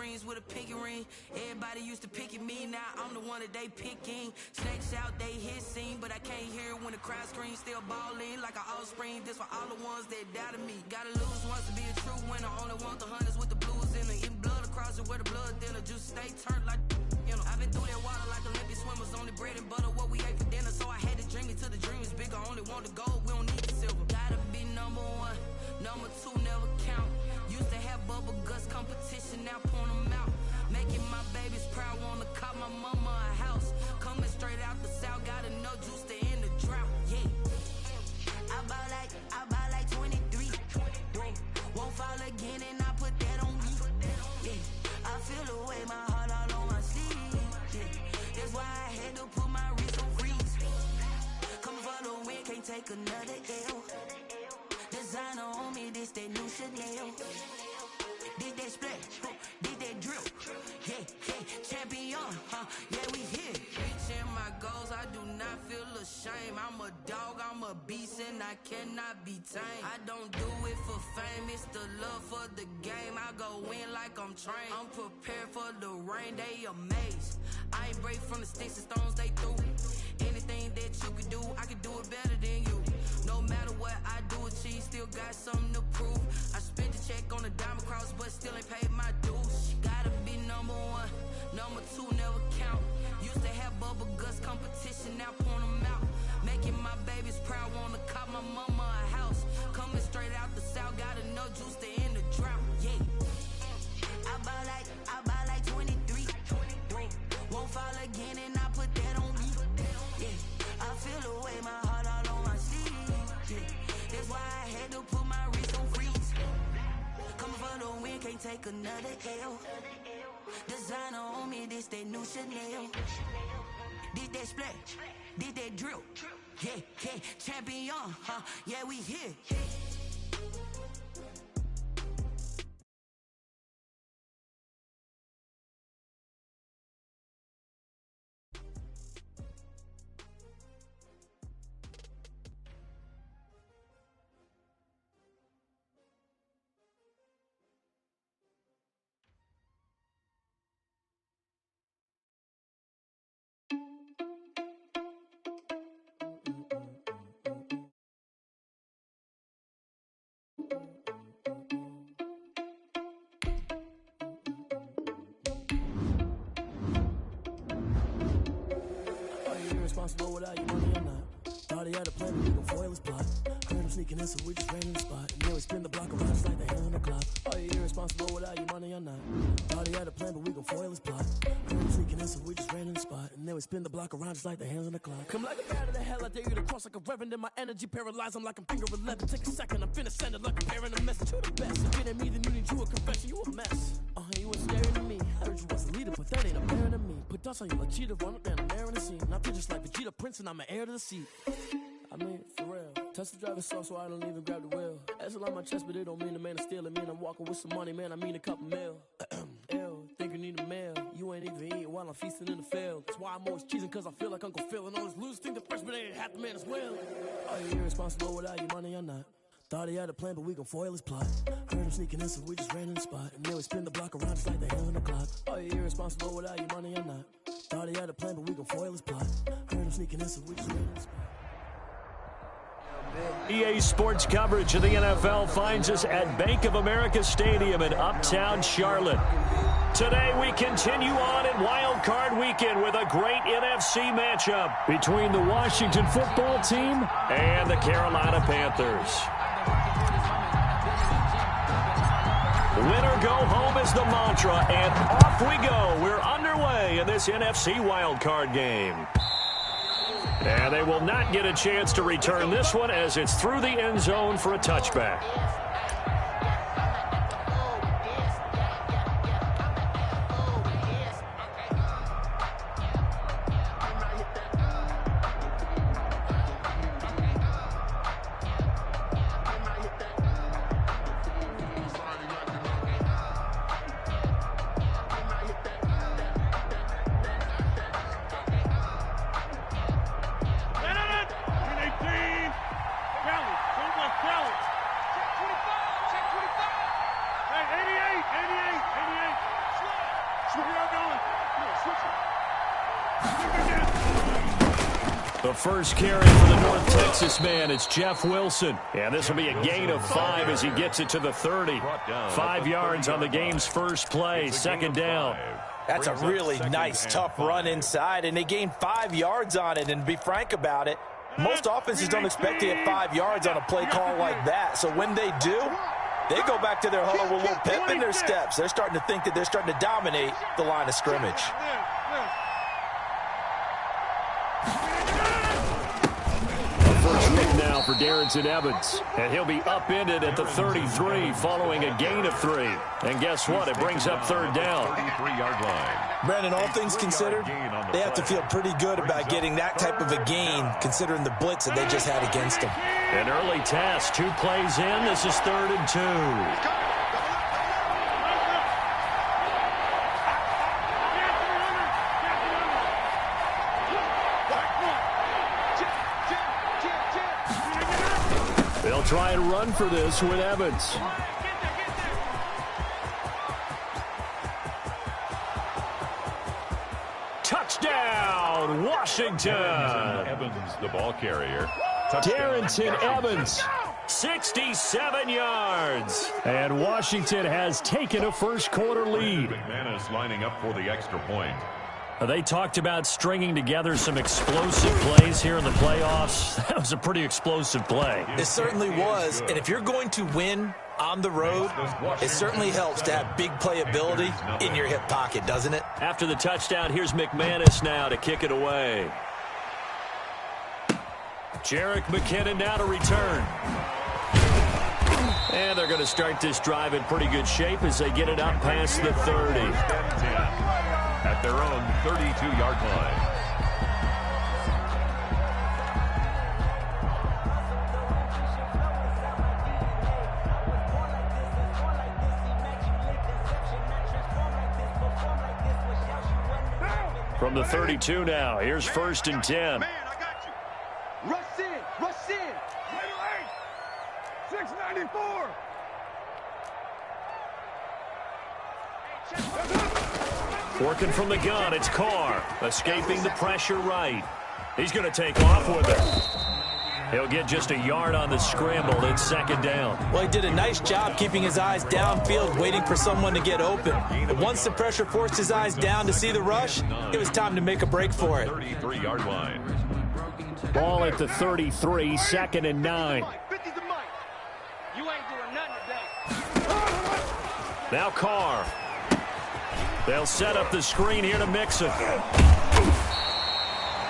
rings with a pinky ring. Everybody used to pick at me, now I'm the one that they picking. Snakes out, they hissing, but I can't hear when the crowd screams. Still balling like an offspring. This for all the ones that doubted me. Gotta lose once to be a true winner. Only want the hunters with the blues in it. Eating blood across it where the blood thinner. Just stay turned like, you know. I've been through that water like Olympic swimmers. Only bread and butter what we ate for dinner. So I had to dream it till the dream is bigger. Only want the gold, we don't need the silver. Gotta be number one, number two never count. Used to have bubble guts competition, now point them out. Making my babies proud, wanna call my mama a house. Coming straight out the south, gotta know juice to end the drought. Yeah, I buy like 23. Won't fall again and I put that on me. Yeah, I feel the way, my heart all on my sleeve. Yeah, that's why I had to put my wrist on freeze. Coming for the win, can't take another L. Designer on me, this that new Chanel. Did that splash, did that drill. Yeah, champion, yeah, we here. Reaching my goals, I do not feel ashamed. I'm a dog, I'm a beast, and I cannot be tamed. I don't do it for fame, it's the love for the game. I go in like I'm trained. I'm prepared for the rain, they amazed. I ain't break from the sticks and stones they threw. Anything that you could do, I could do it better than you. No matter what I do, achieve, still got something to prove. I spent the check on the diamond cross, but still ain't paid my dues. Gotta be number one, number two never count. Used to have bubble guts competition, now point them out. Making my babies proud, wanna call my mama a house. Coming straight out the south, gotta know juice to end the drought. Yeah, I buy like 23. Won't fall again and I put that on me. Yeah, I feel the way, my heart all on my sleeve. Yeah, that's why I had to put my wrist on freeze. Coming for the win, can't take another L. Designer on me, this that new Chanel. Did that splash, did that drill. Yeah, champion, yeah, we here. Responsible without your money or not. Thought he had a plan, but we gon' foil his plot. Heard him sneaking in, so we just ran in the spot. And then we spin the block around just like the hand on the clock. Are you irresponsible without your money or not? Thought he had a plan, but we gon' foil his plot. Heard him sneaking in, so we just ran in the spot. And then we spin the block around just like the hands on the clock. Come like a bat of the hell, I dare you to cross like a reverend. In my energy paralyzed, I'm like I'm finger 11. Take a second, I'm finna send it like a parent a message. You the best, you get at me, then you need you a confession. You a mess. You was staring at me. I heard you was a leader, but that ain't apparent to me. Put dust on you like cheetah, run up down the air in the scene. I feel just like Vegeta Prince, and I'm an heir to the seat. I mean, for real. Touch the driver's soft, so I don't even grab the wheel. That's on my chest, but it don't mean the man is stealing. Mean I'm walking with some money, man. I mean a couple mil. Ew, think you need a meal. You ain't even eating while I'm feasting in the field. That's why I'm always cheesing, cause I feel like Uncle Phil. And all those losers think the freshman ain't half the man as well. Are you irresponsible without your money or not? Thought he had a plan, but we gon' foil his plot. Heard him sneaking in, so we just ran in the spot. And then we spin the block around just like the hands on the clock. Are you irresponsible without your money or not? Thought he had a plan, but we gon' foil his plot. Heard him sneaking in, so we just ran in the spot. EA Sports coverage of the NFL finds us at Bank of America Stadium in Uptown Charlotte. Today we continue on in Wild Card Weekend with a great NFC matchup between the Washington football team and the Carolina Panthers. Winner go home is the mantra, and off we go. We're underway in this NFC Wild Card game. And they will not get a chance to return this one as it's through the end zone for a touchback. The first carry for the North Texas man, it's Jeff Wilson. And this will be a gain of 5 as he gets it to the 30. 5 yards on the game's first play, second down. That's a really nice, tough run inside, and they gained 5 yards on it. And to be frank about it, most offenses don't expect to get 5 yards on a play call like that. So when they do, they go back to their huddle with a little pep in their steps. They're starting to think that they're starting to dominate the line of scrimmage. First look now for Darrington Evans. And he'll be upended at the 33 following a gain of 3. And guess what? It brings up third down. 33-yard line. Brandon, all things considered, they have to feel pretty good about getting that type of a gain considering the blitz that they just had against them. An early task, 2 plays in. This is 3rd and 2. They'll try and run for this with Evans. Touchdown, Washington. Evans, the ball carrier. Darrington Evans, 67 yards. And Washington has taken a first-quarter lead. McManus lining up for the extra point. They talked about stringing together some explosive plays here in the playoffs. That was a pretty explosive play. It certainly was, and if you're going to win on the road, it certainly helps to have big playability in your hip pocket, doesn't it? After the touchdown, here's McManus now to kick it away. Jerick McKinnon now to return. And they're going to start this drive in pretty good shape as they get it up past the 30. At their own 32-yard line. From the 32 now, here's 1st and 10. Man, I got you. Rush in, rush in. 694. Working from the gun, it's Carr. Escaping the pressure right. He's going to take off with it. He'll get just a yard on the scramble. It's 2nd down. Well, he did a nice job keeping his eyes downfield, waiting for someone to get open. But once the pressure forced his eyes down to see the rush, it was time to make a break for it. 33-yard line. Ball at the 33, 2nd and 9. You ain't doing nothing today. Now Carr. They'll set up the screen here to Mixon.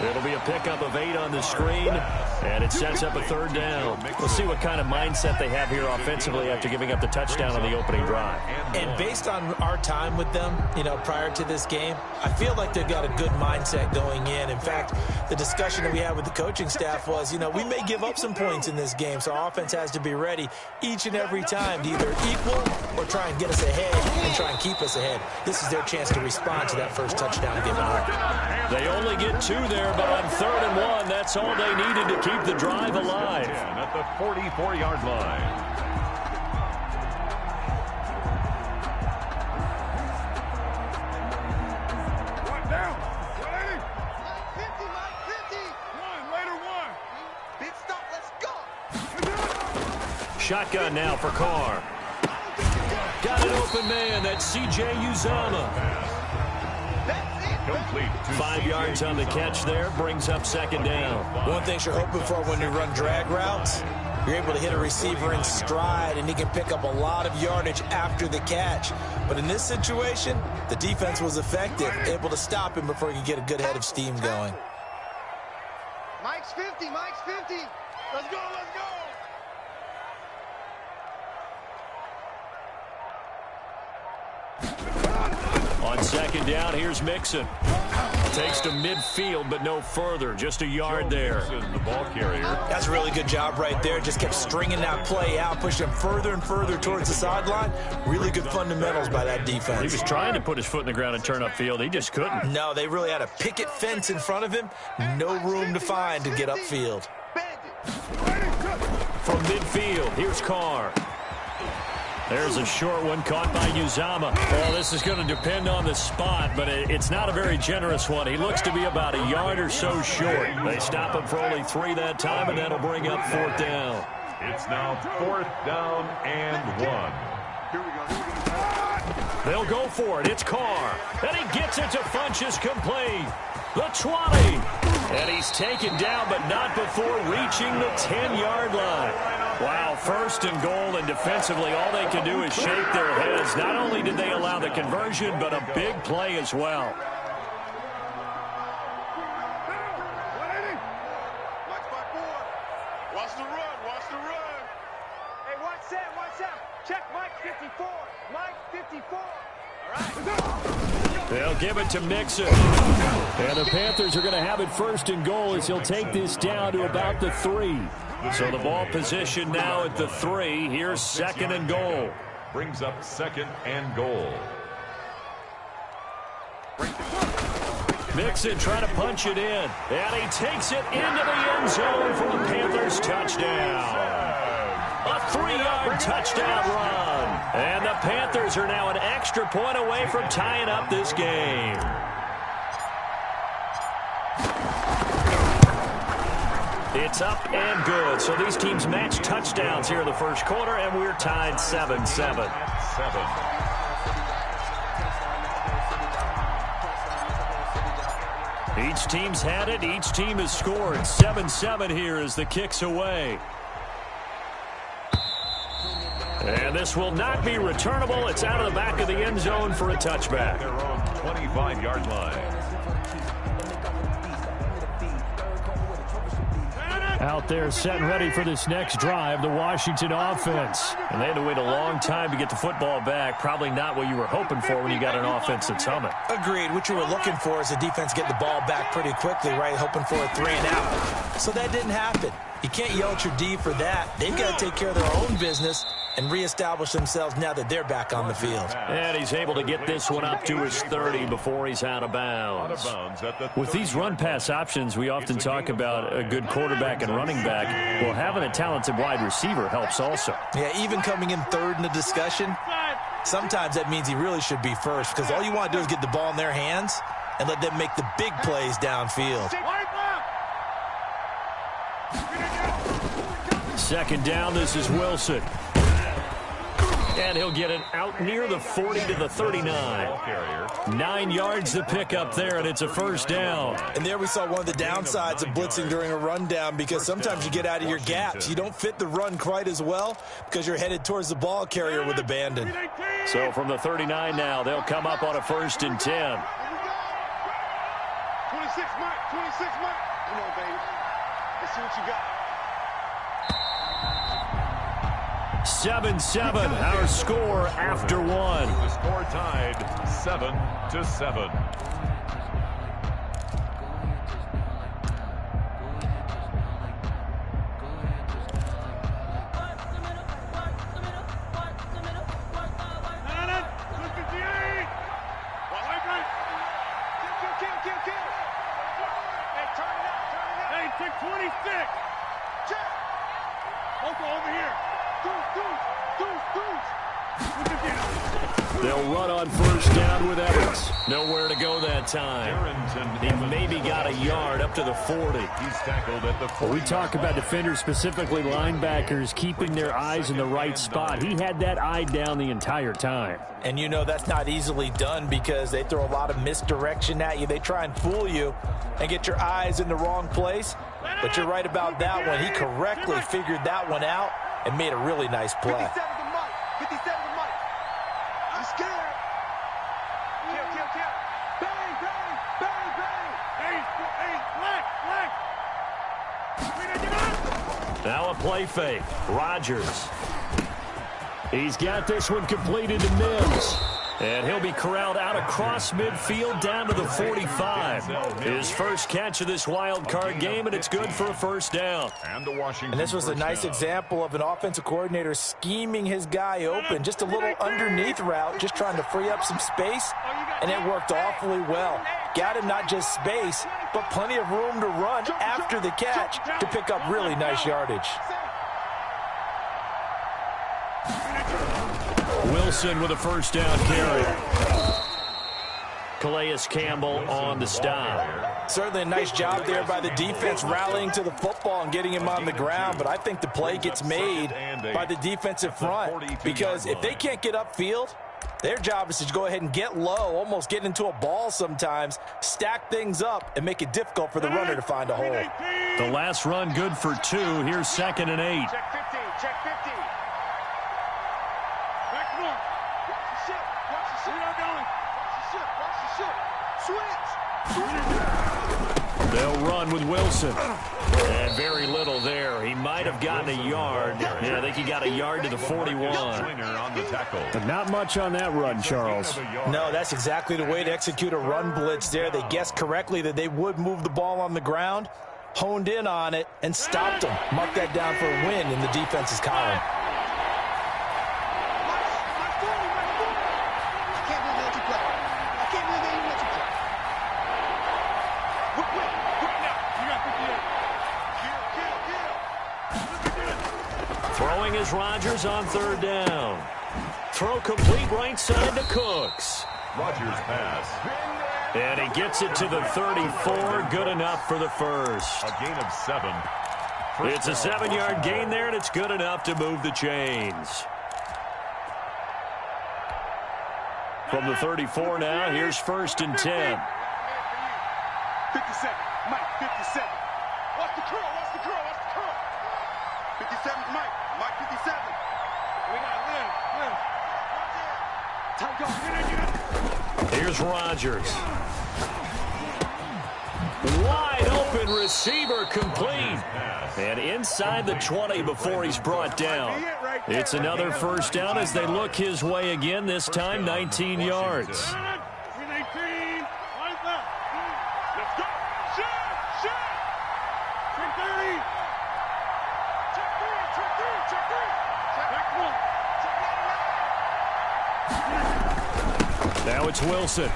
It'll be a pickup of 8 on the screen, and it sets up a 3rd down. We'll see what kind of mindset they have here offensively after giving up the touchdown on the opening drive. And based on our time with them, prior to this game, I feel like they've got a good mindset going in. In fact, the discussion that we had with the coaching staff was, we may give up some points in this game, so our offense has to be ready each and every time to either equal or try and get us ahead and try and keep us ahead. This is their chance to respond to that first touchdown given up. They only get 2 there, but on 3rd and 1, that's all they needed to keep the drive alive. At the 44-yard line. Down. 50, Mike, 50. Later one. Big stop, let's go. Shotgun now for Carr. Got an open man. That's C.J. Uzomah. Complete. 5 yards on the catch there. Brings up 2nd down. One thing you're hoping for when you run drag routes, you're able to hit a receiver in stride, and he can pick up a lot of yardage after the catch. But in this situation, the defense was effective, able to stop him before he could get a good head of steam going. Mike's 50, Mike's 50. Let's go, let's go. On 2nd down, here's Mixon. Takes to midfield, but no further. Just a yard there. The ball carrier. That's a really good job right there. Just kept stringing that play out, pushing him further and further towards the sideline. Really good fundamentals by that defense. He was trying to put his foot in the ground and turn upfield. He just couldn't. No, they really had a picket fence in front of him. No room to find to get upfield. From midfield, here's Carr. There's a short one caught by Uzama. Well, this is going to depend on the spot, but it's not a very generous one. He looks to be about a yard or so short. They stop him for only 3 that time, and that'll bring up 4th down. It's now 4th down and 1. They'll go for it. It's Carr. And he gets it to Funchess complete. The 20. And he's taken down, but not before reaching the 10-yard line. Wow, 1st and goal, and defensively all they can do is shake their heads. Not only did they allow the conversion, but a big play as well. Watch the run, watch the run. Hey, watch Sam. Check Mike 54. Mike 54. All right. They'll give it to Mixon. And the Panthers are going to have it 1st and goal as he'll take this down to about the 3. So the ball position now at the 3. Here's 2nd and goal. Brings up 2nd and goal. Mixon trying to punch it in. And he takes it into the end zone for a Panthers touchdown. A 3-yard touchdown run. And the Panthers are now an extra point away from tying up this game. It's up and good. So these teams match touchdowns here in the 1st quarter, and we're tied 7-7. Each team's had it. Each team has scored. 7-7 here as the kick's away. And this will not be returnable. It's out of the back of the end zone for a touchback. Their own 25-yard line. Out there set and ready for this next drive, the Washington offense. And they had to wait a long time to get the football back. Probably not what you were hoping for when you got an offense that's humming. Agreed. What you were looking for is the defense get the ball back pretty quickly, right? Hoping for a 3 and out. So that didn't happen. You can't yell at your D for that. They've got to take care of their own business and reestablish themselves now that they're back on the field. And he's able to get this one up to his 30 before he's out of bounds. With these run-pass options, we often talk about a good quarterback and running back. Well, having a talented wide receiver helps also. Yeah, even coming in 3rd in the discussion, sometimes that means he really should be 1st, because all you want to do is get the ball in their hands and let them make the big plays downfield. 2nd down, this is Wilson. And he'll get it out near the 40 to the 39. 9 yards to pick up there, and it's a 1st down. And there we saw one of the downsides of blitzing during a rundown, because sometimes you get out of your gaps. You don't fit the run quite as well because you're headed towards the ball carrier with abandon. So from the 39 now, they'll come up on a 1st and 10. 26 Mike. Come on, baby. Let's see what you got. 7-7, our score after 1. The score tied 7-7. Hey, take 26. Check. Over here. They'll run on 1st down with Evans. Nowhere to go that time. He maybe got a yard up to the 40. He's tackled at the 40. We talk about defenders, specifically linebackers, keeping their eyes in the right spot. He had that eye down the entire time. And you know that's not easily done because they throw a lot of misdirection at you. They try and fool you and get your eyes in the wrong place. But you're right about that one. He correctly figured that one out and made a really nice play. 57 to Mike. 57 to Mike. I'm scared. Kill. Bang. Hey, black. Now a play fake. Rodgers. He's got this one completed to Mims. And he'll be corralled out across midfield down to the 45. His 1st catch of this wild card game, and it's good for a 1st down. And this was a nice example of an offensive coordinator scheming his guy open. Just a little underneath route, just trying to free up some space, and it worked awfully well. Got him not just space, but plenty of room to run after the catch to pick up really nice yardage. Wilson with a first down carry. Calais Campbell on the stop. Certainly a nice job there by the defense rallying to the football and getting him on the ground, but I think the play gets made by the defensive front because if they can't get upfield, their job is to go ahead and get low, almost get into a ball sometimes, stack things up, and make it difficult for the runner to find a hole. The last run good for 2. Here's 2nd and 8. Check 50, check 50. Back one. Watch the ship, watch the ship. Where y'all going? Watch the ship, switch. They'll run with Wilson. And very little there. He might have gotten a yard. Yeah, I think he got a yard to the 41. But not much on that run, Charles. No, that's exactly the way to execute a run blitz there. They guessed correctly that they would move the ball on the ground, honed in on it, and stopped them. Mark that down for a win in the defense's column. Throwing is Rodgers on 3rd down. Throw complete right side to Cooks. Rodgers pass. And he gets it to the 34. Good enough for the first. A gain of 7. It's a 7-yard gain there, and it's good enough to move the chains. From the 34 now, here's 1st and 10. 57, Mike, 57. Watch the curl, watch the curl, watch the curl. 57, Mike, 57. We got live. Here's Rodgers. Wide open receiver complete. And inside the 20 before he's brought down. It's another first down as they look his way again, this time 19 yards. Let's go. Shot. Check 30. Check 3. Back one. Now it's Wilson.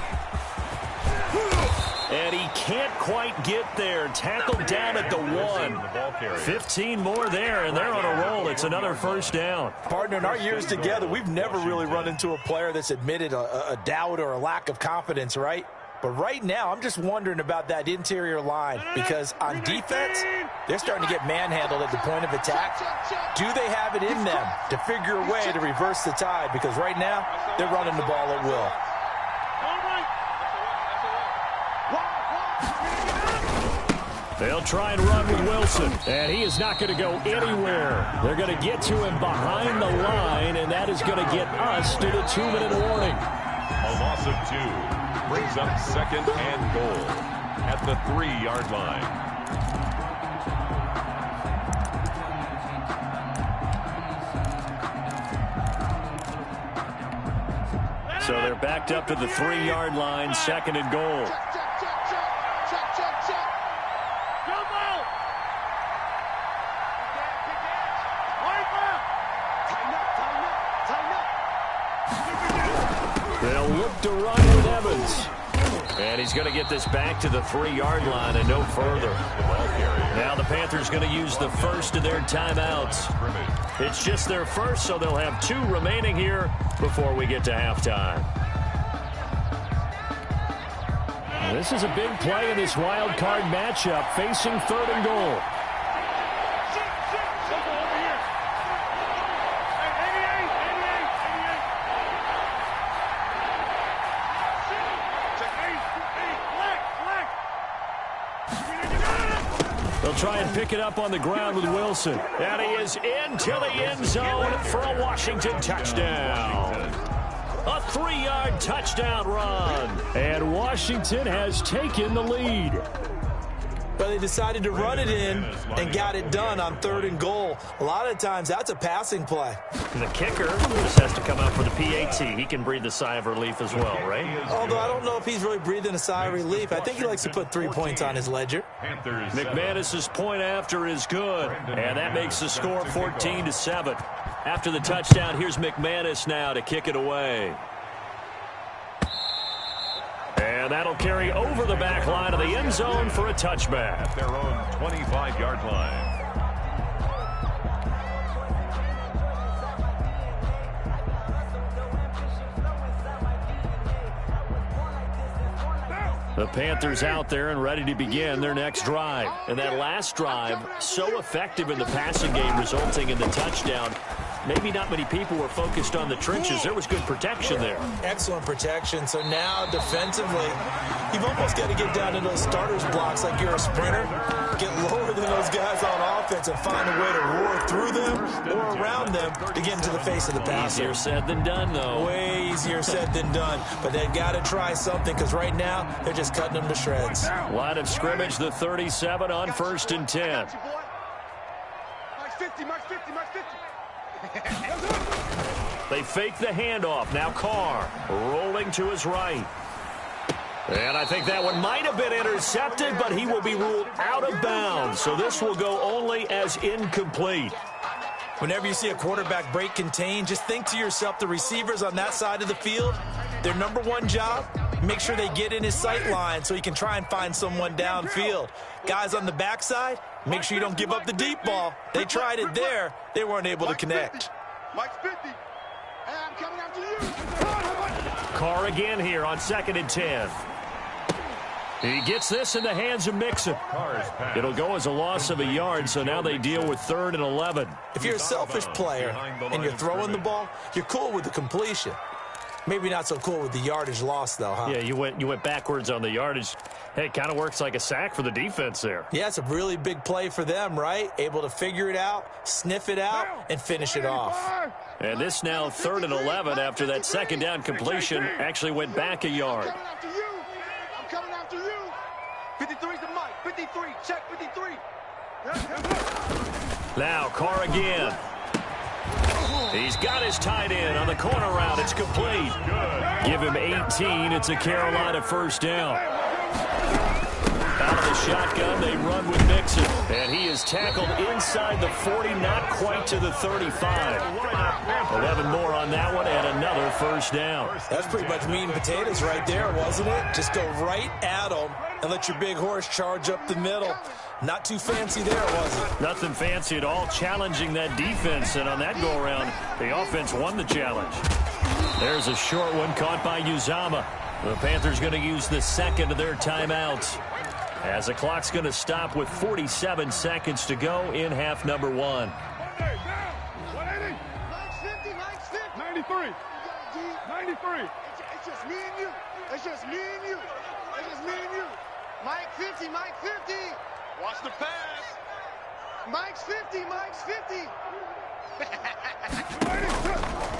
And he can't quite get there. Tackled down at the 1. 15 more there, and they're on a roll. It's another first down. Partner, in our years together, we've never really run into a player that's admitted a doubt or a lack of confidence, right? But right now, I'm just wondering about that interior line because on defense, they're starting to get manhandled at the point of attack. Do they have it in them to figure a way to reverse the tide? Because right now, they're running the ball at will. They'll try and run with Wilson, and he is not going to go anywhere. They're going to get to him behind the line, and that is going to get us to the 2-minute warning. A loss of 2 brings up 2nd and goal at the 3-yard line. So they're backed up to the 3-yard line, 2nd and goal. They'll look to run with Evans. And he's going to get this back to the 3-yard line and no further. Now the Panthers going to use the first of their timeouts. It's just their first, so they'll have 2 remaining here before we get to halftime. This is a big play in this wild card matchup, facing 3rd and goal. They'll try and pick it up on the ground with Wilson. And he is into the end zone for a Washington touchdown. A 3-yard touchdown run. And Washington has taken the lead. But they decided to run it in and got it done on 3rd and goal. A lot of times, that's a passing play. The kicker just has to come out for the PAT. He can breathe a sigh of relief as well, right? Although I don't know if he's really breathing a sigh of relief. I think he likes to put 3 points on his ledger. McManus's point after is good, and that makes the score 14-7. After the touchdown, here's McManus now to kick it away. And that'll carry over the back line of the end zone for a touchback. At their own 25-yard line. The Panthers out there and ready to begin their next drive. And that last drive, so effective in the passing game, resulting in the touchdown. Maybe not many people were focused on the trenches. There was good protection there. Excellent protection. So now defensively, you've almost got to get down to those starters blocks like you're a sprinter. Get lower than those guys on offense and find a way to roar through them or around them to get into the face of the passer. Easier said than done, though. Way easier said than done. But they've got to try something because right now they're just cutting them to shreds. Line of scrimmage, the 37 on 1st and 10. Mark 50, Mark 50, Mark 50. They fake the handoff. Now Carr rolling to his right. And I think that one might have been intercepted, but he will be ruled out of bounds. So this will go only as incomplete. Whenever you see a quarterback break contain, just think to yourself, the receivers on that side of the field, their number one job, make sure they get in his sight line so he can try and find someone downfield. Guys on the backside, make sure you don't give up the deep ball. They tried it there. They weren't able to connect. Mike's 50. Hey, I'm coming after you. Carr again here on 2nd and 10. He gets this in the hands of Mixon. It'll go as a loss of a yard, so now they deal with 3rd and 11. If you're a selfish player and you're throwing the ball, you're cool with the completion. Maybe not so cool with the yardage loss, though, huh? Yeah, you went backwards on the yardage. Hey, it kind of works like a sack for the defense there. Yeah, it's a really big play for them, right? Able to figure it out, sniff it out, and finish it off. And this now 3rd and 11 after that 2nd down completion actually went back a yard. I'm coming after you. I'm coming after you. 53's the Mike. 53. Check 53. Now Carr again. He's got his tight end on the corner route. It's complete. Give him 18. It's a Carolina 1st down. Out of the shotgun, they run with Mixon. And he is tackled inside the 40, not quite to the 35. 11 more on that one and another 1st down. That's pretty much meat and potatoes right there, wasn't it? Just go right at him and let your big horse charge up the middle. Not too fancy there, was it? Nothing fancy at all, challenging that defense. And on that go-around, the offense won the challenge. There's a short one caught by Uzama. The Panthers going to use the 2nd of their timeouts, as the clock's going to stop with 47 seconds to go in half number 1. 180. Mike's 50, Mike's 50. 93. 93. It's just me and you. It's just me and you. It's just me and you. Mike 50, Mike 50. Watch the pass. Mike's 50, Mike's 50.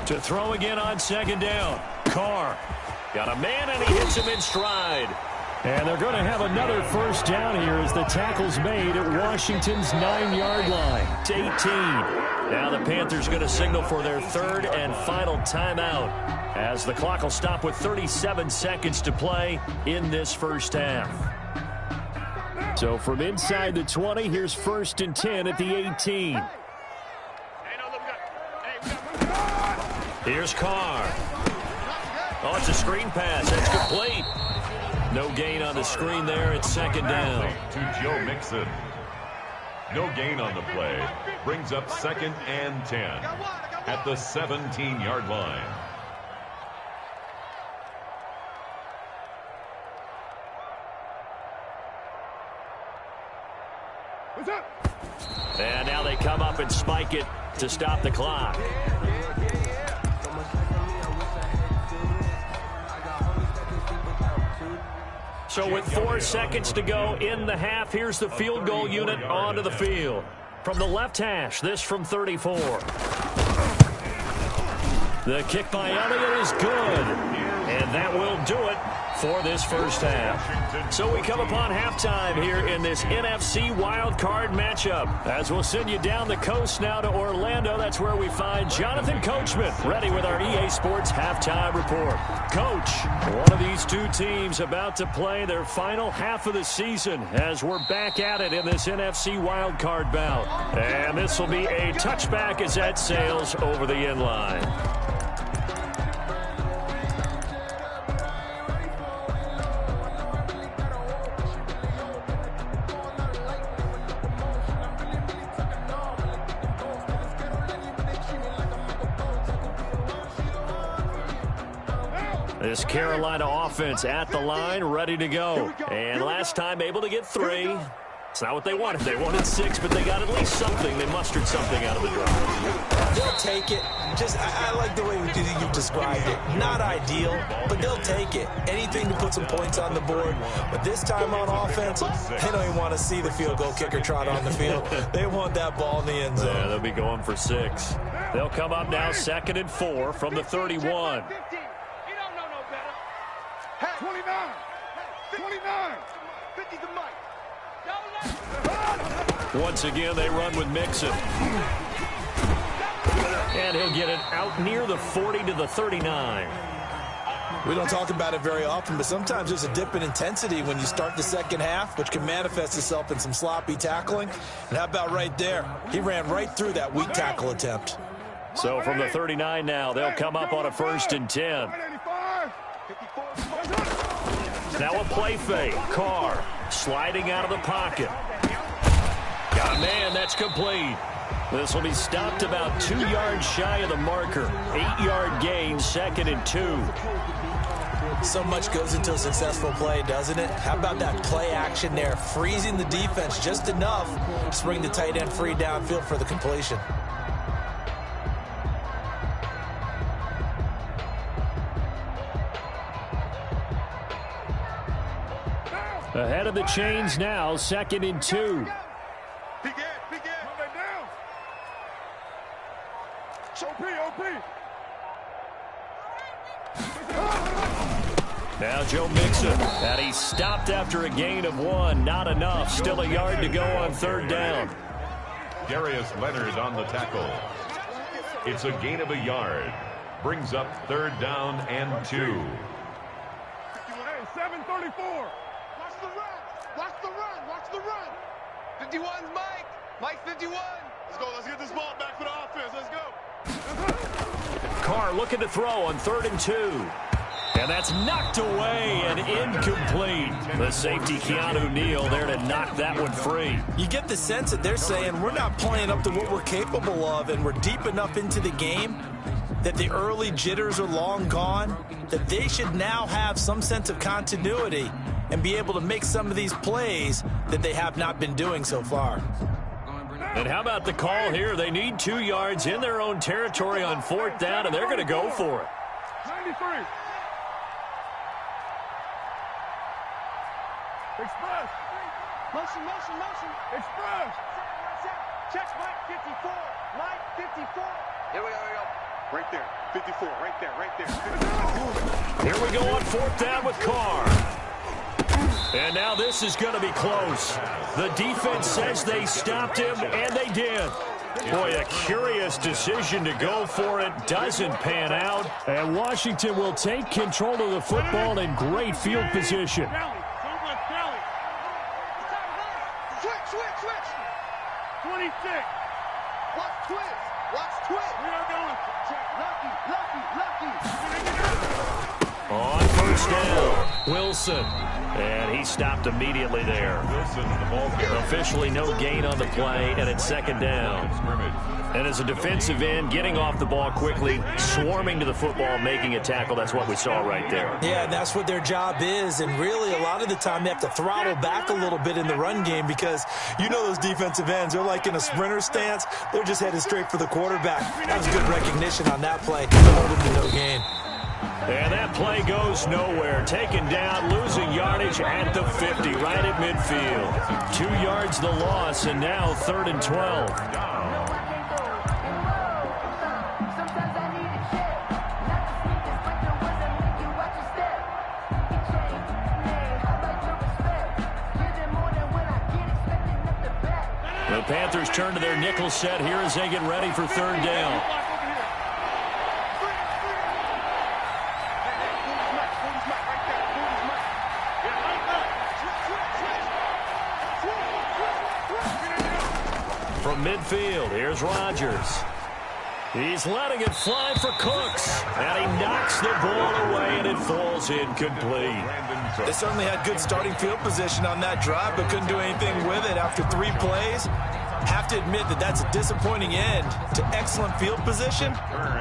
To throw again on 2nd down. Carr got a man, and he hits him in stride. And they're going to have another 1st down here as the tackle's made at Washington's 9-yard line. It's 18. Now the Panthers going to signal for their 3rd and final timeout, as the clock will stop with 37 seconds to play in this 1st half. So from inside the 20, here's 1st and 10 at the 18. Here's Carr. Oh, it's a screen pass. That's complete. No gain on the screen there. It's 2nd down. To Joe Mixon. No gain on the play. Brings up 2nd and 10 at the 17-yard line. And now they come up and spike it to stop the clock. So with 4 seconds to go in the half, here's the field goal unit onto the field. From the left hash, this from 34. The kick by Elliott is good. And that will do it for this 1st half. So we come upon halftime here in this NFC wildcard matchup, as we'll send you down the coast now to Orlando. That's where we find Jonathan Coachman ready with our EA Sports halftime report. Coach, one of these two teams about to play their final half of the season as we're back at it in this NFC wildcard bout. And this will be a touchback as that sails over the end line. This Carolina offense at the line, ready to go. And last time able to get 3. It's not what they wanted. They wanted 6, but they got at least something. They mustered something out of the drive. They'll take it. I like the way you described it. Not ideal, but they'll take it. Anything to put some points on the board. But this time on offense, they don't even want to see the field goal kicker trot on the field. They want that ball in the end zone. Yeah, they'll be going for 6. They'll come up now 2nd and 4 from the 31. 29. 29. 50 the mic. Once again, they run with Mixon. And he'll get it out near the 40 to the 39. We don't talk about it very often, but sometimes there's a dip in intensity when you start the second half, which can manifest itself in some sloppy tackling. And how about right there? He ran right through that weak tackle attempt. So from the 39 now, they'll come up on a 1st and 10. Now a play fake. Carr sliding out of the pocket. Got a man, that's complete. This will be stopped about 2 yards shy of the marker. 8-yard gain, 2nd and 2. So much goes into a successful play, doesn't it? How about that play action there? Freezing the defense just enough to bring the tight end free downfield for the completion. Ahead of the chains now, 2nd and 2. Now Joe Mixon, and he stopped after a gain of 1. Not enough. Still a yard to go on 3rd down. Darius Leonard on the tackle. It's a gain of a yard. Brings up 3rd down and 2. Hey, 734. Watch the run. Watch the run. Watch the run. 51's Mike. Mike 51. Let's go. Let's get this ball back for the offense. Let's go. Carr looking to throw on 3rd and 2. And that's knocked away and incomplete. The safety, Keanu Neal, there to knock that one free. You get the sense that they're saying we're not playing up to what we're capable of, and we're deep enough into the game that the early jitters are long gone, that they should now have some sense of continuity and be able to make some of these plays that they have not been doing so far. And how about the call here? They need 2 yards in their own territory on 4th down, and they're going to go for it. 93. Express. Motion. Express. Check Mike 54. Mike 54. Here we go. Right there. 54. Right there. 54. Here we go on 4th down with Carr. And now this is going to be close. The defense says they stopped him, and they did. Boy, a curious decision to go for it. Doesn't pan out. And Washington will take control of the football in great field position. Switch. 26. Watch twist. We are going. Lucky. On 1st down, Wilson. And he stopped immediately there. Wilson, the ball carrier. Officially no gain on the play, and it's 2nd down. And as a defensive end, getting off the ball quickly, swarming to the football, making a tackle, that's what we saw right there. Yeah, and that's what their job is, and really a lot of the time they have to throttle back a little bit in the run game because you know those defensive ends, they're like in a sprinter stance. They're just headed straight for the quarterback. That was good recognition on that play to hold him to no gain. And that play goes nowhere. Taken down, losing yardage at the 50, right at midfield. 2 yards the loss, and now 3rd and 12. The Panthers turn to their nickel set here as they get ready for 3rd down. From midfield, here's Rodgers. He's letting it fly for Cooks, and he knocks the ball away, and it falls incomplete. They certainly had good starting field position on that drive, but couldn't do anything with it after 3 plays. Have to admit that that's a disappointing end to excellent field position.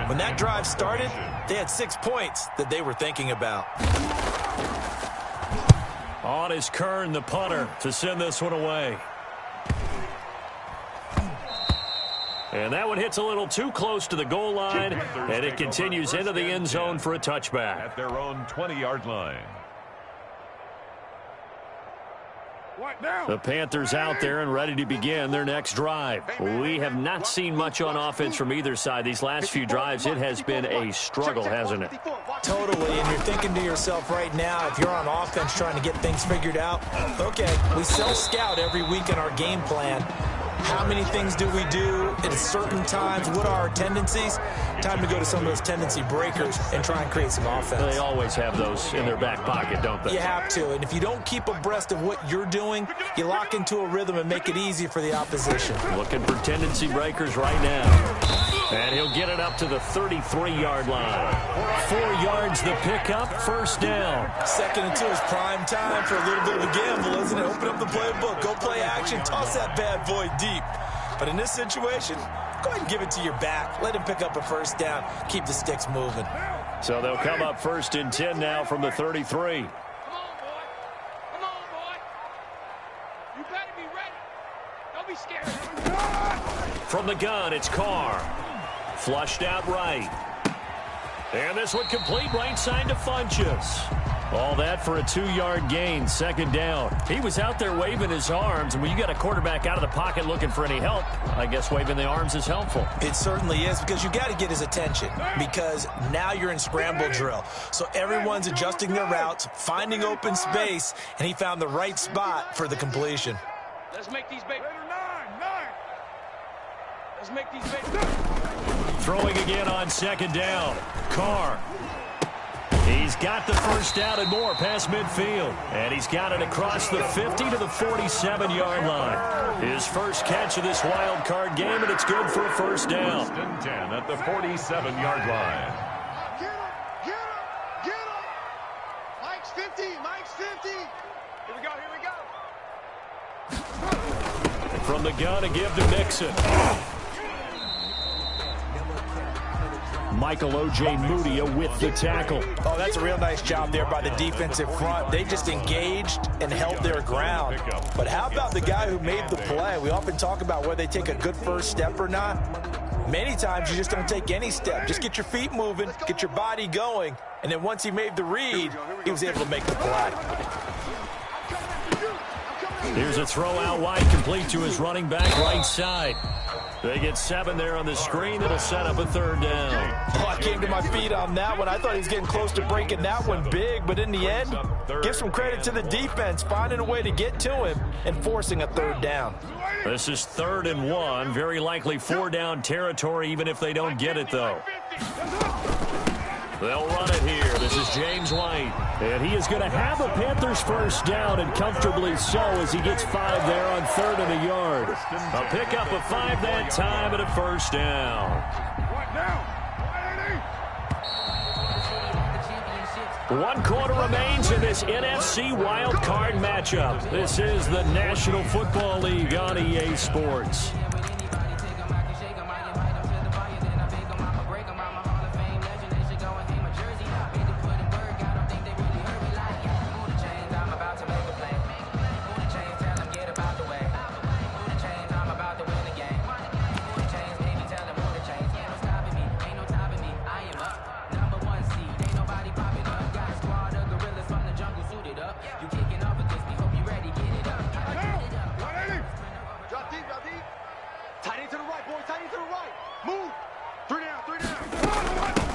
When that drive started, they had 6 points that they were thinking about. On is Kern, the punter, to send this one away. And that one hits a little too close to the goal line, and it continues into the end zone for a touchback. At their own 20-yard line. The Panthers out there and ready to begin their next drive. We have not seen much on offense from either side. These last few drives, it has been a struggle, hasn't it? Totally, and you're thinking to yourself right now, if you're on offense trying to get things figured out, okay, we self-scout every week in our game plan. How many things do we do at certain times? What are our tendencies? Time to go to some of those tendency breakers and try and create some offense. They always have those in their back pocket, don't they? You have to, and if you don't keep abreast of what you're doing, you lock into a rhythm and make it easy for the opposition. Looking for tendency breakers right now. And he'll get it up to the 33-yard line. 4 yards the pickup, first down. 2nd and 2 is prime time for a little bit of a gamble, isn't it? Open up the playbook, go play action, toss that bad boy deep. But in this situation, go ahead and give it to your back. Let him pick up a first down. Keep the sticks moving. So they'll come up 1st and 10 now from the 33. Come on, boy. Come on, boy. You better be ready. Don't be scared. From the gun, it's Carr. Flushed out right. And this one complete right side to Funchess. All that for a 2-yard gain, 2nd down. He was out there waving his arms, and when you got a quarterback out of the pocket looking for any help, I guess waving the arms is helpful. It certainly is, because you got to get his attention, because now you're in scramble drill. So everyone's adjusting their routes, finding open space, and he found the right spot for the completion. Let's make these big. Let's make these big. Throwing again on 2nd down. Carr. He's got the first down and more past midfield. And he's got it across the 50 to the 47-yard line. His first catch of this wild card game, and it's good for a first down. 1st and 10 at the 47-yard line. Get him! Get him! Get him! Mike's 50! Mike's 50! Here we go! Here we go! From the gun, a give to Mixon. Michael O.J. Mudia with the tackle. Oh, that's a real nice job there by the defensive front. They just engaged and held their ground. But how about the guy who made the play? We often talk about whether they take a good first step or not. Many times you just don't take any step. Just get your feet moving, get your body going, and then once he made the read, he was able to make the play. Here's a throw out wide, complete to his running back right side. They get 7 there on the screen. That'll set up a 3rd down. Oh, I came to my feet on that one. I thought he was getting close to breaking that one big, but in the end, give some credit to the defense, finding a way to get to him and forcing a 3rd down. This is 3rd and 1. Very likely 4-down territory, even if they don't get it, though. They'll run it here. This is James White. And he is going to have a Panthers first down, and comfortably so, as he gets 5 there on 3rd and a yard. A pickup of 5 that time and a first down. One quarter remains in this NFC wildcard matchup. This is the National Football League on EA Sports.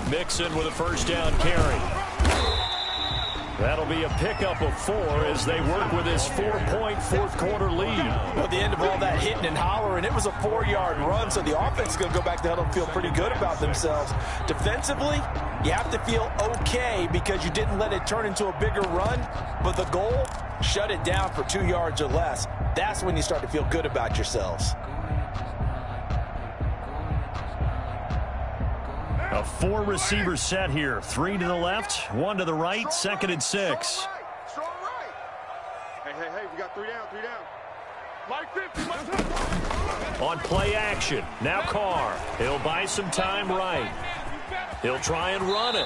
Mixon with a first down carry. That'll be a pickup of 4 as they work with this 4-point fourth-quarter lead. Well, at the end of all that hitting and hollering, it was a 4-yard run, so the offense is going to go back to huddle and feel pretty good about themselves. Defensively, you have to feel okay because you didn't let it turn into a bigger run, but the goal, shut it down for 2 yards or less. That's when you start to feel good about yourselves. A 4-receiver set here. 3 to the left, 1 to the right, 2nd and 6. Strong right. Hey, we got 3 down, 3 down. On play action, now Carr. He'll buy some time right. He'll try and run it.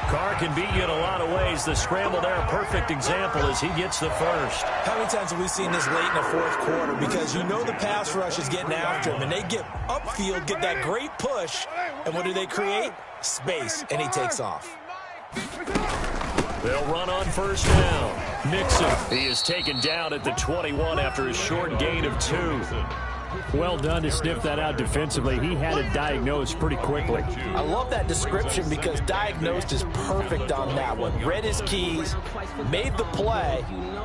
Carr can beat you in a lot of ways. The scramble there, a perfect example as he gets the first. How many times have we seen this late in the fourth quarter? Because you know the pass rush is getting after him, and they get upfield, get that great push, and what do they create? Space, and he takes off. They'll run on first down. Mixon, he is taken down at the 21 after a short gain of 2. Well done to sniff that out defensively. He had it diagnosed pretty quickly. I love that description because diagnosed is perfect on that one. Read his keys, made the play,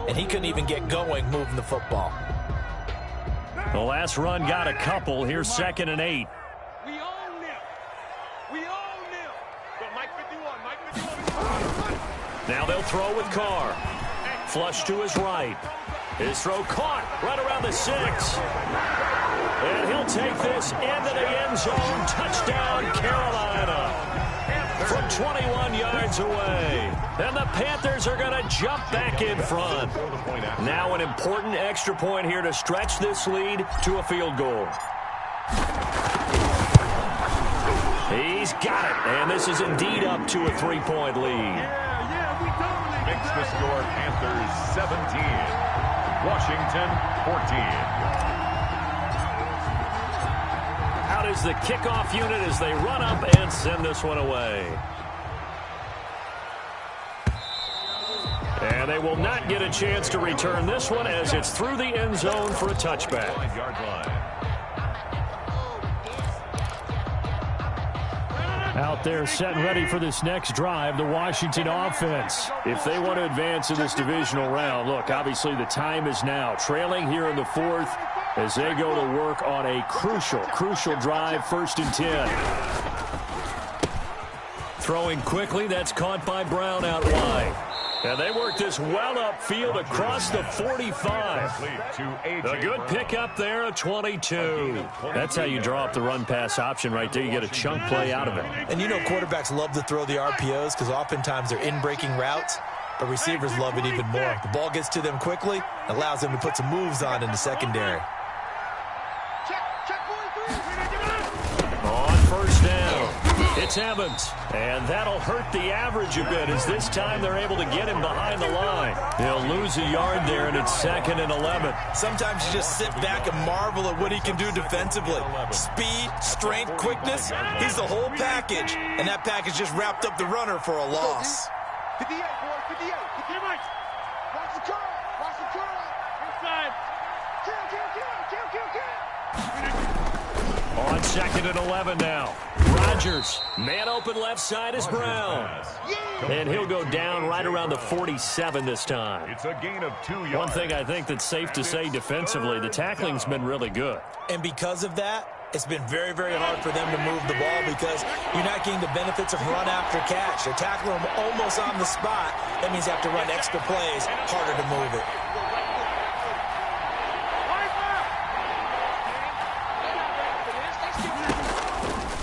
and he couldn't even get going moving the football. The last run got a couple. Here's 2nd and 8. We own them. We own them. Go Mike 51. Mike 51. Now they'll throw with Carr. Flush to his right. His throw caught right around the 6. And he'll take this into the end zone. Touchdown, Carolina. From 21 yards away. And the Panthers are going to jump back in front. Now an important extra point here to stretch this lead to a field goal. He's got it. And this is indeed up to a 3-point lead. Makes the score Panthers 17. Washington 14. Out is the kickoff unit as they run up and send this one away. And they will not get a chance to return this one as it's through the end zone for a touchback. 5-yard line. Out there set and ready for this next drive, the Washington offense. If they want to advance in this divisional round, look, obviously the time is now. Trailing here in the 4th as they go to work on a crucial drive, 1st and 10. Throwing quickly, that's caught by Brown out wide. And they work this well upfield across the 45. A good pickup there, a 22. That's how you draw up the run-pass option right there. You get a chunk play out of it. And you know quarterbacks love to throw the RPOs because oftentimes they're in-breaking routes, but receivers love it even more. The ball gets to them quickly, allows them to put some moves on in the secondary. On first down, it's Evans. And that'll hurt the average a bit as this time they're able to get him behind the line. He'll lose a yard there, and it's 2nd and 11. Sometimes you just sit back and marvel at what he can do defensively. Speed, strength, quickness, he's the whole package. And that package just wrapped up the runner for a loss. 58, boy, 58. 58, Mike. Watch the curl. Watch the curl. Inside. Kill. On 2nd and 11 now. Rodgers, man open left side is Brown. And he'll go down right around the 47 this time. It's a gain of 2 yards. One thing I think that's safe to say defensively, the tackling's been really good. And because of that, it's been very, very hard for them to move the ball because you're not getting the benefits of run after catch. They're tackling them almost on the spot. That means you have to run extra plays, harder to move it.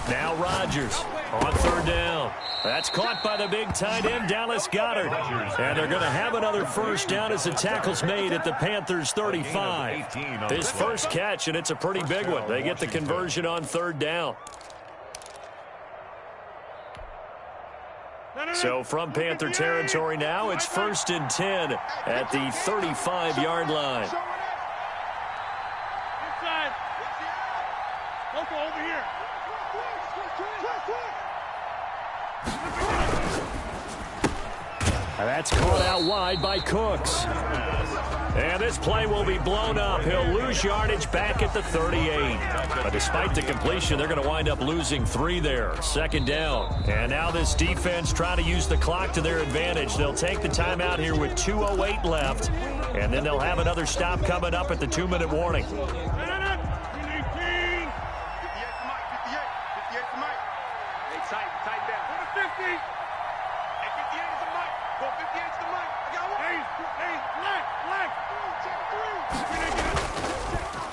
Now Rodgers on 3rd down. That's caught by the big tight end, Dallas Goedert. And they're going to have another first down as the tackle's made at the Panthers' 35. His first catch, and it's a pretty big one. They get the conversion on 3rd down. So from Panther territory now, it's 1st and 10 at the 35-yard line. Inside. Local over here. That's caught out wide by Cooks. And this play will be blown up. He'll lose yardage back at the 38. But despite the completion, they're going to wind up losing 3 there. 2nd down. And now this defense trying to use the clock to their advantage. They'll take the timeout here with 2:08 left. And then they'll have another stop coming up at the 2-minute warning.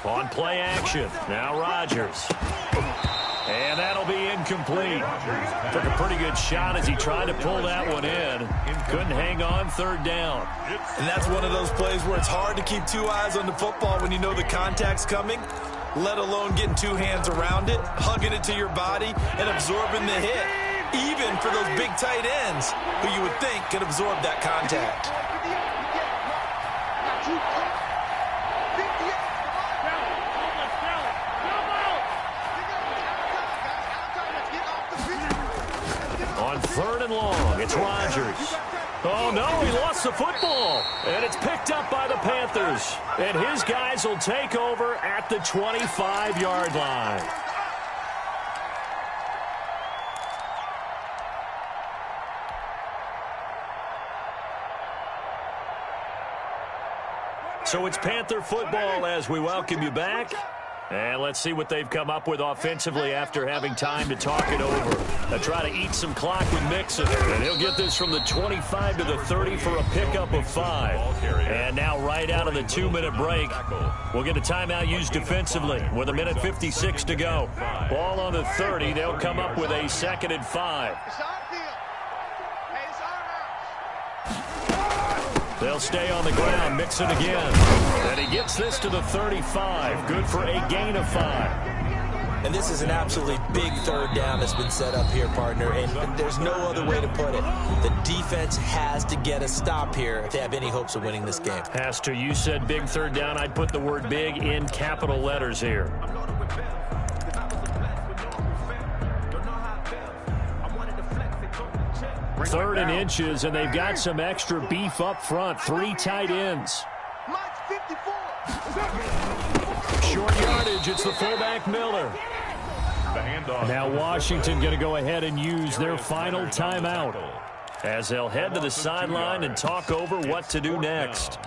On play action, now Rodgers. And that'll be incomplete. Took a pretty good shot as he tried to pull that one in. Couldn't hang on, third down. And that's one of those plays where it's hard to keep two eyes on the football when you know the contact's coming, let alone getting two hands around it, hugging it to your body, and absorbing the hit. Even for those big tight ends who you would think could absorb that contact. On third and long, it's Rodgers. Oh, no, he lost the football. And it's picked up by the Panthers. And his guys will take over at the 25-yard line. So it's Panther football as we welcome you back. And let's see what they've come up with offensively after having time to talk it over. They'll try to eat some clock with Mixon. And he'll get this from the 25 to the 30 for a pickup of 5. And now right out of the 2-minute break, we'll get a timeout used defensively with 1:56 to go. Ball on the 30. They'll come up with a 2nd and 5. They'll stay on the ground, Mixon again. And he gets this to the 35. Good for a gain of 5. And this is an absolutely big third down that's been set up here, partner, and there's no other way to put it. The defense has to get a stop here if they have any hopes of winning this game. Has to. You said big third down. I'd put the word big in capital letters here. Third and inches, and they've got some extra beef up front. 3 tight ends. Short yardage, it's the fullback Miller. Now Washington going to go ahead and use their final timeout as they'll head to the sideline and talk over what to do next.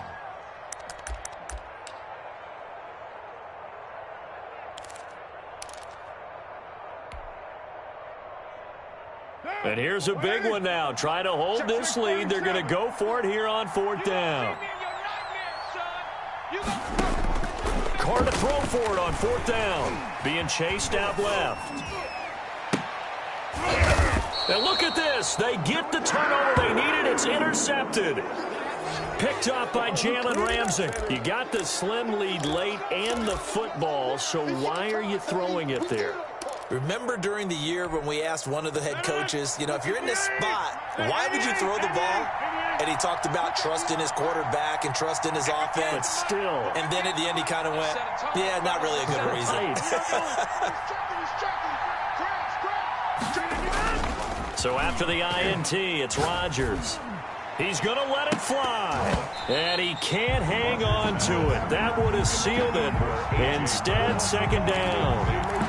And here's a big one now. Try to hold this lead. They're going to go for it here on 4th down. Carr to throw for it on 4th down. Being chased out left. And look at this. They get the turnover they needed. It's intercepted. Picked up by Jalen Ramsey. You got the slim lead late and the football, so why are you throwing it there? Remember during the year when we asked one of the head coaches, you know, if you're in this spot, why would you throw the ball? And he talked about trust in his quarterback and trust in his offense. But still. And then at the end he kind of went, yeah, not really a good reason. So after the INT, it's Rodgers. He's going to let it fly. And he can't hang on to it. That would have sealed it. Instead, 2nd down.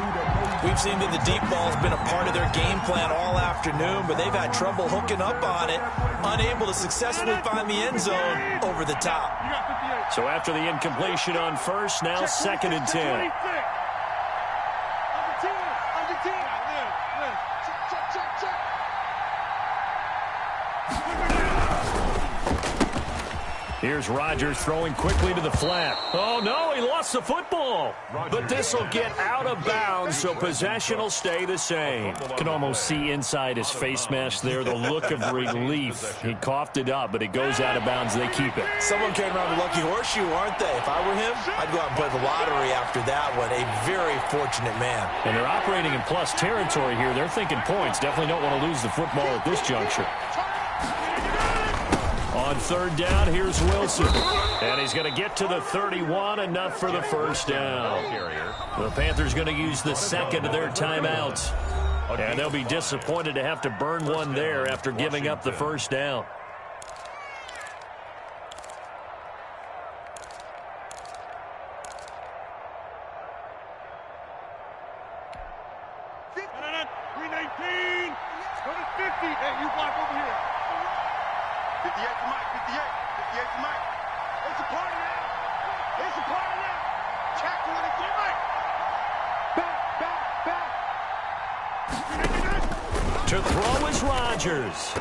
We've seen that the deep ball's been a part of their game plan all afternoon, but they've had trouble hooking up on it, unable to successfully find the end zone over the top. So after the incompletion on first, now 2nd and 10. Here's Rodgers throwing quickly to the flat. Oh, no, he lost the football. But this will get out of bounds, so possession will stay the same. Can almost see inside his face mask there the look of relief. He coughed it up, but it goes out of bounds. They keep it. Someone carrying around the lucky horseshoe, aren't they? If I were him, I'd go out and play the lottery after that one. A very fortunate man. And they're operating in plus territory here. They're thinking points. Definitely don't want to lose the football at this juncture. On 3rd down, here's Wilson. And he's going to get to the 31, enough for the 1st down. The Panthers going to use the 2nd of their timeouts. And they'll be disappointed to have to burn one there after giving up the 1st down. To throw is Rodgers.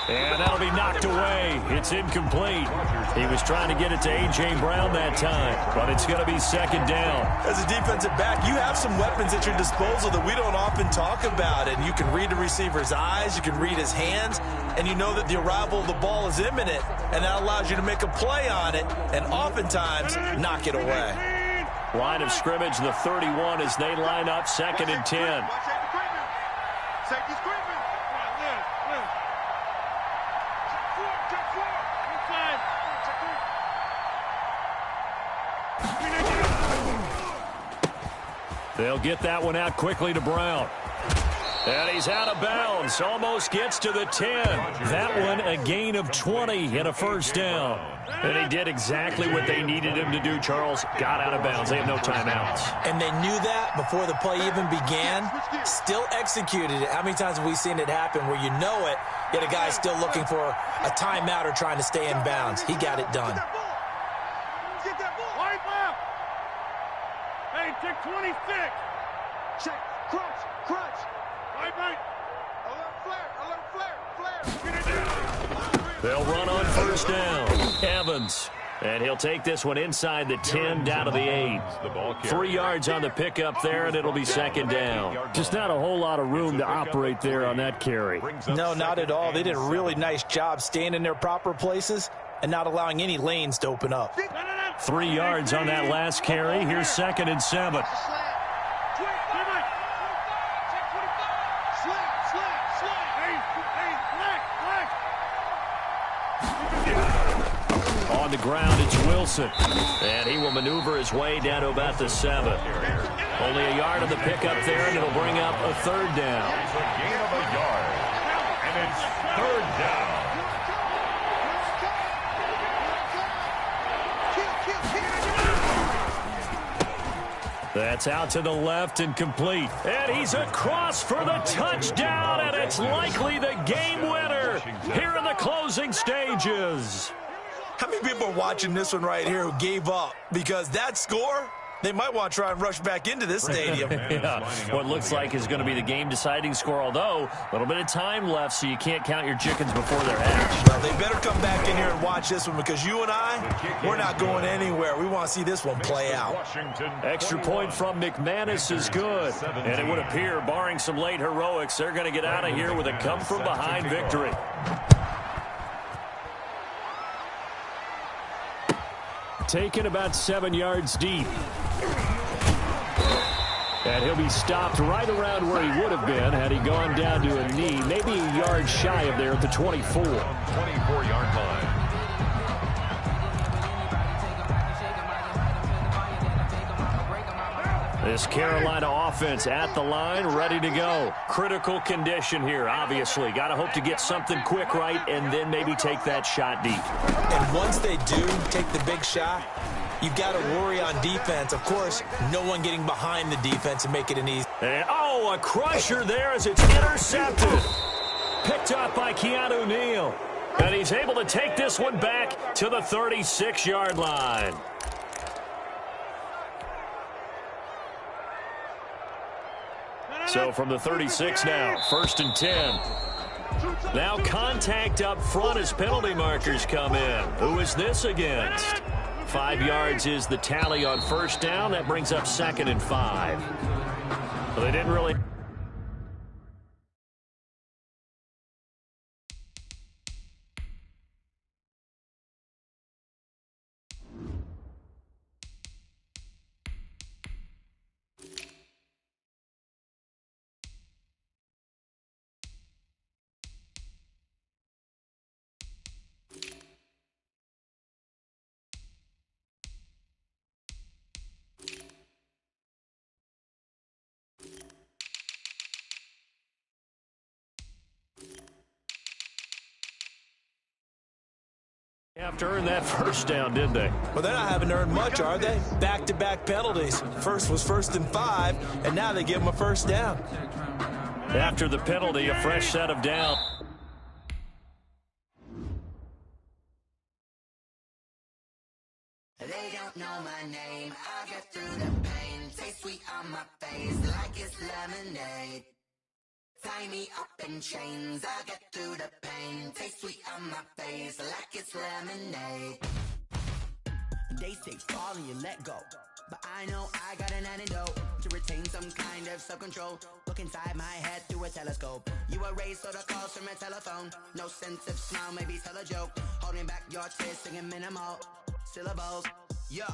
And that'll be knocked away. It's incomplete. He was trying to get it to A.J. Brown that time, but it's going to be second down. As a defensive back, you have some weapons at your disposal that we don't often talk about, and you can read the receiver's eyes, you can read his hands, and you know that the arrival of the ball is imminent, and that allows you to make a play on it and oftentimes knock it away. Line of scrimmage, the 31 as they line up, second and 10. Safety's creeping. They'll get that one out quickly to Brown. And he's out of bounds. Almost gets to the 10. That one a gain of 20 and a first down. And he did exactly what they needed him to do, Charles. Got out of bounds. They have no timeouts. And they knew that before the play even began. Still executed it. How many times have we seen it happen where you know it, yet a guy's still looking for a timeout or trying to stay in bounds? He got it done. Get that ball. Wipe up. Hey, check 26. Check. Crunch. Right. Alert flare. They'll run on first down. Evans. And he'll take this one inside the 10 down to the 8. 3 yards on the pickup there, and it'll be second down. Just not a whole lot of room to operate there on that carry. No, not at all. They did a really nice job staying in their proper places and not allowing any lanes to open up. 3 yards on that last carry. Here's second and 7. On the ground, it's Wilson. And he will maneuver his way down to about the 7. Only a yard on the pickup there, and it'll bring up a third down. It's a gain of a yard. And it's third down. That's out to the left and complete. And he's across for the touchdown, and it's likely the game winner here in the closing stages. How many people are watching this one right here who gave up? Because that score, they might want to try and rush back into this stadium. Yeah, what looks like is going to be the game-deciding score, although a little bit of time left, so you can't count your chickens before they're hatched. Well, they better come back in here and watch this one, because you and I, we're not going anywhere. We want to see this one play out. Extra point from McManus is good. And it would appear, barring some late heroics, they're going to get out of here with a come-from-behind victory. Taken about 7 yards deep. And he'll be stopped right around where he would have been had he gone down to a knee, maybe a yard shy of there at the 24. 24-yard line. This Carolina offense at the line, ready to go. Critical condition here, obviously. Got to hope to get something quick right and then maybe take that shot deep. And once they do take the big shot, you've got to worry on defense. Of course, no one getting behind the defense and make it an easy. And, oh, a crusher there as it's intercepted. Picked up by Keanu Neal. And he's able to take this one back to the 36-yard line. So from the 36 now, first and 10. Now contact up front as penalty markers come in. Who is this against? 5 yards is the tally on first down. That brings up second and 5. Well, they didn't really... have to earn that first down, did they? Well, they're not having earned much, are they? Back-to-back penalties. First was 1st and 5, and now they give them a first down. After the penalty, a fresh set of down. They don't know my name. I get through the pain. Taste sweet on my face like it's lemonade. Tie me up in chains, I'll get through the pain. Taste sweet on my face like it's lemonade. They say fall and you let go, but I know I got an antidote to retain some kind of self-control. Look inside my head through a telescope. You erase all the calls from a telephone. No sense of smile, maybe tell a joke. Holding back your tears, singing minimal syllables. Yeah.